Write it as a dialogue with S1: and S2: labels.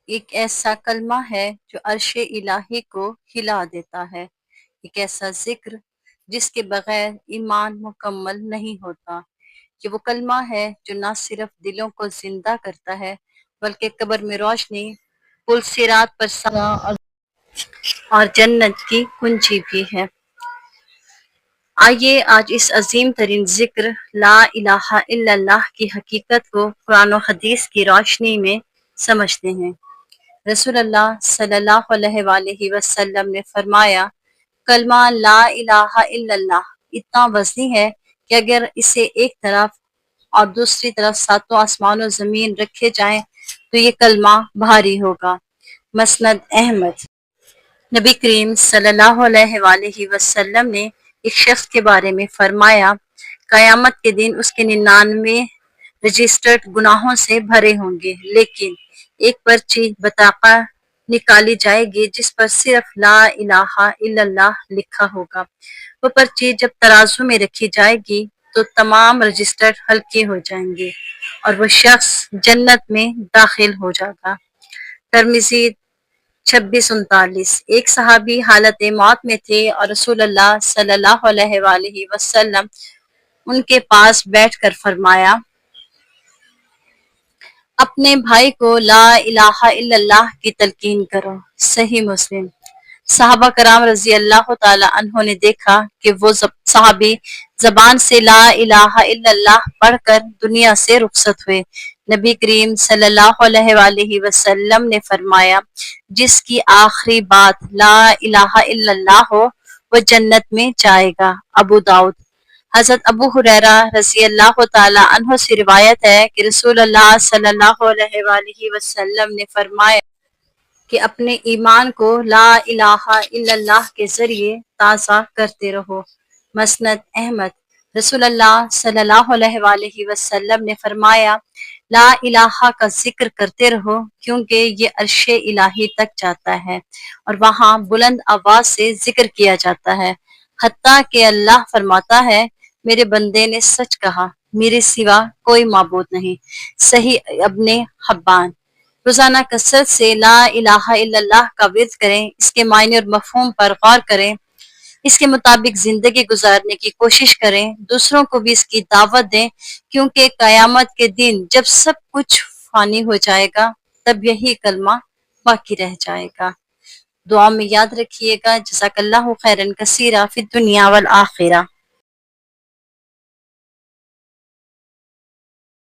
S1: ایک ایسا کلمہ ہے جو عرش الہی کو ہلا دیتا ہے، ایک ایسا ذکر جس کے بغیر ایمان مکمل نہیں ہوتا۔ یہ وہ کلمہ ہے جو نہ صرف دلوں کو زندہ کرتا ہے بلکہ قبر میں روشنی، پل صراط پر اور جنت کی کنجی بھی ہے۔ آئیے آج اس عظیم ترین ذکر لا الہ الا اللہ کی حقیقت کو قرآن و حدیث کی روشنی میں سمجھتے ہیں۔ رسول اللہ صلی اللہ علیہ وآلہ وسلم نے فرمایا، کلمہ لا الہ الا اللہ اتنا وزنی ہے کہ اگر اسے ایک طرف اور دوسری طرف ساتوں آسمان و زمین رکھے جائیں تو یہ کلمہ بھاری ہوگا۔ مسند احمد۔ نبی کریم صلی اللہ علیہ وآلہ وسلم نے ایک شخص کے بارے میں فرمایا، قیامت کے دن اس کے 99 رجسٹرڈ گناہوں سے بھرے ہوں گے، لیکن ایک پرچی بطاقہ نکالی جائے گی جس پر صرف لا الہ الا اللہ لکھا ہوگا۔ وہ پرچی جب ترازو میں رکھی جائے گی تو تمام رجسٹر ہلکے ہو جائیں گے اور وہ شخص جنت میں داخل ہو جائے گا۔ ترمذی 2639۔ ایک صحابی حالت موت میں تھے اور رسول اللہ صلی اللہ علیہ وآلہ وسلم ان کے پاس بیٹھ کر فرمایا، اپنے بھائی کو لا الہ الا اللہ کی تلقین کرو۔ صحیح مسلم۔ صحابہ کرام رضی اللہ تعالی عنہ نے دیکھا کہ وہ صحابی زبان سے لا الہ الا اللہ پڑھ کر دنیا سے رخصت ہوئے۔ نبی کریم صلی اللہ علیہ وآلہ وسلم نے فرمایا، جس کی آخری بات لا الہ الا اللہ ہو وہ جنت میں جائے گا۔ ابو داؤد۔ حضرت ابو ہریرہ رضی اللہ تعالی عنہ سے روایت ہے کہ رسول اللہ صلی اللہ علیہ وآلہ وسلم نے فرمایا کہ اپنے ایمان کو لا الہ الا اللہ کے ذریعے تازہ کرتے رہو۔ مسند احمد۔ رسول اللہ صلی اللہ علیہ وآلہ وسلم نے فرمایا، لا الہ کا ذکر کرتے رہو کیونکہ یہ عرش الہی تک جاتا ہے اور وہاں بلند آواز سے ذکر کیا جاتا ہے، حتیٰ کہ اللہ فرماتا ہے، میرے بندے نے سچ کہا، میرے سوا کوئی معبود نہیں۔ صحیح ابن حبان۔ روزانہ کثرت سے لا الہ الا اللہ کا ورد کریں، اس کے معنی اور مفہوم پر غور کریں، اس کے مطابق زندگی گزارنے کی کوشش کریں، دوسروں کو بھی اس کی دعوت دیں، کیونکہ قیامت کے دن جب سب کچھ فانی ہو جائے گا تب یہی کلمہ باقی رہ جائے گا۔ دعا میں یاد رکھیے گا۔ جزاک اللہ خیرا کثیرا فی الدنیا والآخرہ۔